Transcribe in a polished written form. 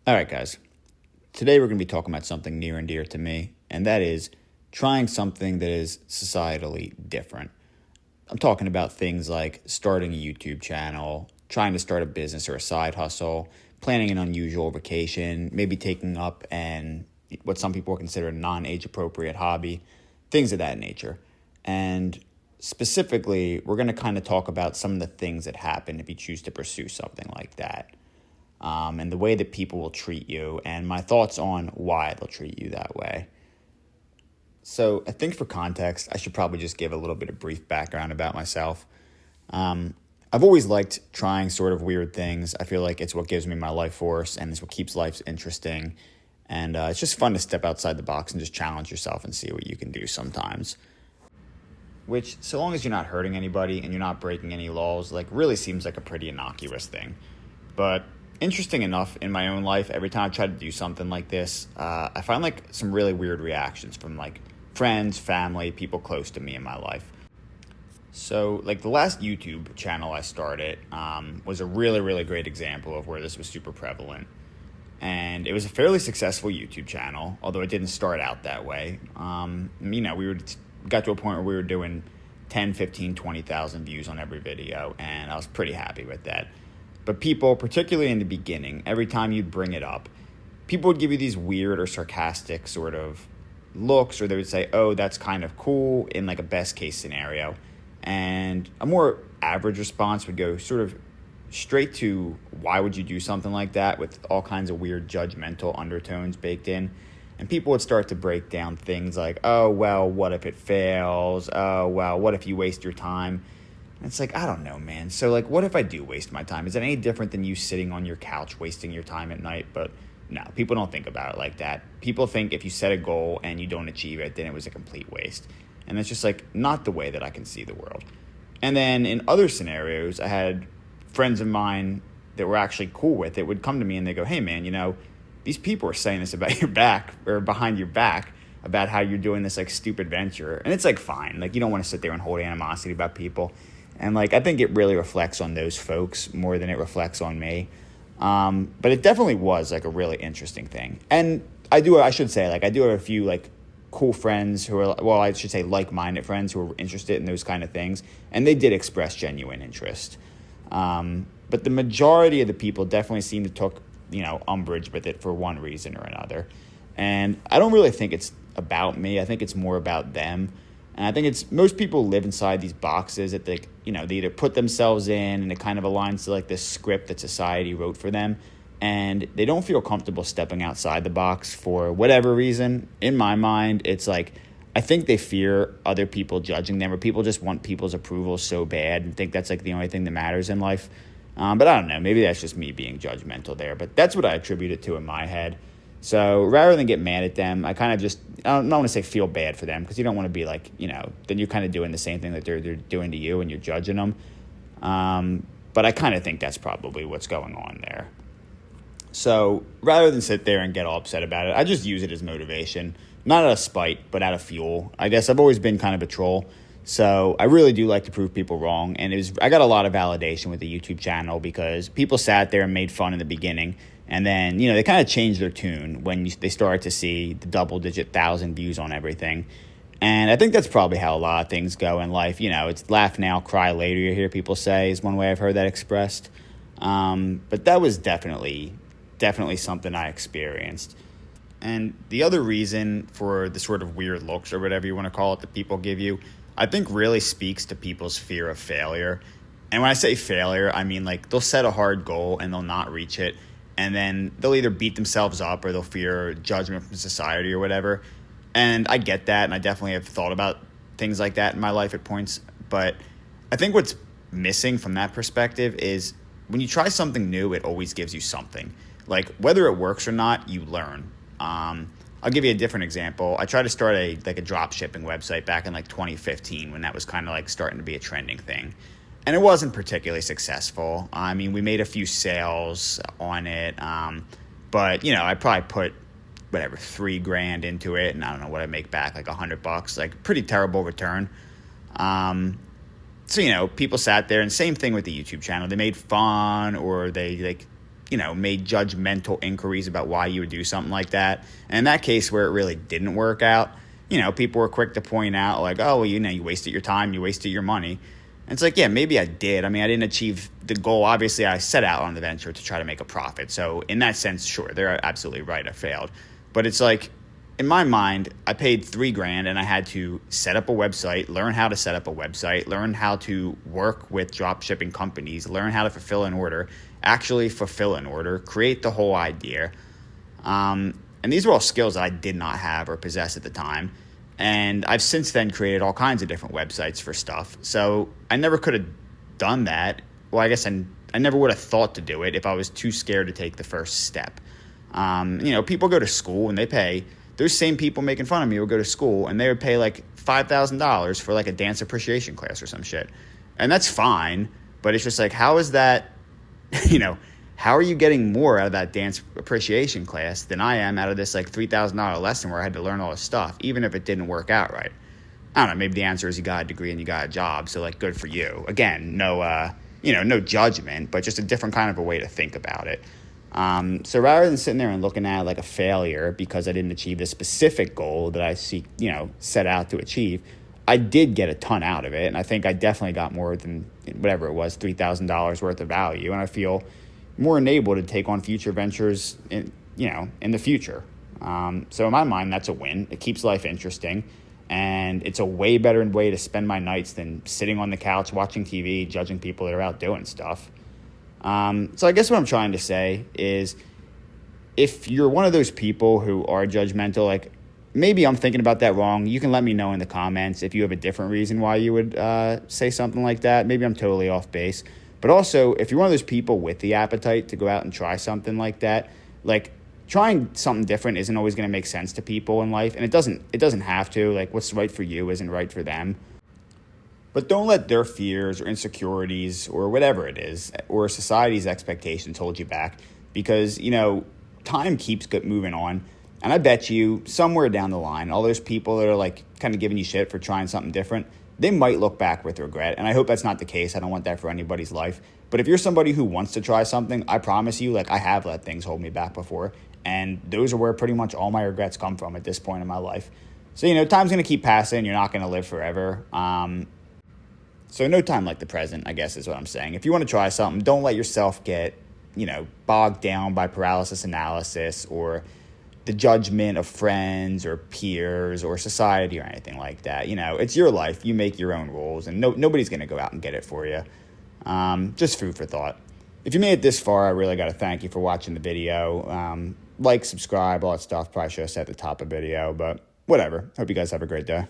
All right, guys. Today we're going to be talking about something near and dear to me, and that is trying something that is societally different. I'm talking about things like starting a YouTube channel, trying to start a business or a side hustle, planning an unusual vacation, maybe taking up what some people consider a non-age appropriate hobby, things of that nature. And specifically, we're going to kind of talk about some of the things that happen if you choose to pursue something like that, and the way that people will treat you, and my thoughts on why they'll treat you that way. So, I think for context, I should probably just give a little bit of brief background about myself. I've always liked trying sort of weird things. I feel like it's what gives me my life force, and it's what keeps life interesting. And it's just fun to step outside the box and just challenge yourself and see what you can do sometimes. Which, so long as you're not hurting anybody and you're not breaking any laws, like really seems like a pretty innocuous thing. But interesting enough, in my own life, every time I try to do something like this, I find like some really weird reactions from like friends, family, people close to me in my life. So, like the last YouTube channel I started was a really, really great example of where this was super prevalent. And it was a fairly successful YouTube channel, although it didn't start out that way. We got to a point where we were doing 10, 15, 20,000 views on every video, and I was pretty happy with that. But people, particularly in the beginning, every time you'd bring it up, people would give you these weird or sarcastic sort of looks, or they would say, oh, that's kind of cool, in like a best case scenario. And a more average response would go sort of straight to, why would you do something like that, with all kinds of weird judgmental undertones baked in. And people would start to break down things like, oh, well, what if it fails? Oh, well, what if you waste your time? And it's like, I don't know, man. So, like, what if I do waste my time? Is it any different than you sitting on your couch wasting your time at night? But no, people don't think about it like that. People think if you set a goal and you don't achieve it, then it was a complete waste. And that's just, like, not the way that I can see the world. And then in other scenarios, I had friends of mine that were actually cool with it would come to me and they go, hey, man, these people are saying this about your back or behind your back about how you're doing this, like, stupid venture. And it's, like, fine. Like, you don't want to sit there and hold animosity about people. And, like, I think it really reflects on those folks more than it reflects on me. But it definitely was, like, a really interesting thing. And I should say, like, I do have a few, like, cool friends who are, well, I should say like-minded friends who are interested in those kind of things. And they did express genuine interest. But the majority of the people definitely seem to took, umbrage with it for one reason or another. And I don't really think it's about me. I think it's more about them. And I think it's most people live inside these boxes that they either put themselves in, and it kind of aligns to like this script that society wrote for them. And they don't feel comfortable stepping outside the box for whatever reason. In my mind, it's like, I think they fear other people judging them, or people just want people's approval so bad and think that's like the only thing that matters in life. But I don't know, maybe that's just me being judgmental there. But that's what I attribute it to in my head. So rather than get mad at them, I kind of just, I don't want to say feel bad for them, because you don't want to be like, then you're kind of doing the same thing that they're doing to you and you're judging them. But I kind of think that's probably what's going on there. So rather than sit there and get all upset about it, I just use it as motivation, not out of spite, but out of fuel. I guess I've always been kind of a troll. So I really do like to prove people wrong. And I got a lot of validation with the YouTube channel, because people sat there and made fun in the beginning. And then, they kind of changed their tune when they started to see the double-digit 1,000 views on everything. And I think that's probably how a lot of things go in life. It's laugh now, cry later, you hear people say, is one way I've heard that expressed. But that was definitely something I experienced. And the other reason for the sort of weird looks, or whatever you want to call it, that people give you, I think really speaks to people's fear of failure. And when I say failure, I mean like they'll set a hard goal and they'll not reach it. And then they'll either beat themselves up or they'll fear judgment from society or whatever. And I get that, and I definitely have thought about things like that in my life at points. But I think what's missing from that perspective is when you try something new, it always gives you something. Like whether it works or not, you learn. I'll give you a different example. I tried to start a drop shipping website back in like 2015, when that was kind of like starting to be a trending thing. And it wasn't particularly successful. I mean, we made a few sales on it. But, I probably put whatever, $3,000 into it. And I don't know what I make back, like $100, like pretty terrible return. So, people sat there, and same thing with the YouTube channel. They made fun, or they made judgmental inquiries about why you would do something like that. And in that case where it really didn't work out, people were quick to point out like, oh, well, you wasted your time, you wasted your money. And it's like, yeah, maybe I did. I mean, I didn't achieve the goal. Obviously, I set out on the venture to try to make a profit. So in that sense, sure, they're absolutely right. I failed. But it's like, in my mind, I paid $3,000 and I had to set up a website, learn how to set up a website, learn how to work with drop shipping companies, learn how to fulfill an order, actually fulfill an order, create the whole idea. And these were all skills that I did not have or possess at the time. And I've since then created all kinds of different websites for stuff. So I never could have done that. Well, I guess I never would have thought to do it if I was too scared to take the first step. People go to school and they pay. Those same people making fun of me would go to school and they would pay like $5,000 for like a dance appreciation class or some shit. And that's fine. But it's just like, how is that, how are you getting more out of that dance appreciation class than I am out of this like $3,000 lesson where I had to learn all this stuff, even if it didn't work out right? I don't know. Maybe the answer is you got a degree and you got a job. So like, good for you. Again, no judgment, but just a different kind of a way to think about it. So rather than sitting there and looking at it like a failure because I didn't achieve the specific goal that I set out to achieve, I did get a ton out of it. And I think I definitely got more than whatever it was, $3,000 worth of value. And I feel more enabled to take on future ventures in the future. So in my mind, that's a win. It keeps life interesting. And it's a way better way to spend my nights than sitting on the couch watching TV, judging people that are out doing stuff. So I guess what I'm trying to say is if you're one of those people who are judgmental, like maybe I'm thinking about that wrong. You can let me know in the comments if you have a different reason why you would say something like that. Maybe I'm totally off base. But also, if you're one of those people with the appetite to go out and try something like that, like trying something different isn't always going to make sense to people in life. And it doesn't have to. Like what's right for you isn't right for them. But don't let their fears or insecurities or whatever it is or society's expectations hold you back because, time keeps moving on. And I bet you somewhere down the line, all those people that are like kind of giving you shit for trying something different, they might look back with regret. And I hope that's not the case. I don't want that for anybody's life. But if you're somebody who wants to try something, I promise you, like I have let things hold me back before. And those are where pretty much all my regrets come from at this point in my life. So, time's going to keep passing. You're not going to live forever. So no time like the present, I guess is what I'm saying. If you want to try something, don't let yourself get, bogged down by paralysis analysis or the judgment of friends or peers or society or anything like that. It's your life. You make your own rules and nobody's going to go out and get it for you. Just food for thought. If you made it this far, I really got to thank you for watching the video. Like, subscribe, all that stuff. Probably should have said at the top of the video, but whatever. Hope you guys have a great day.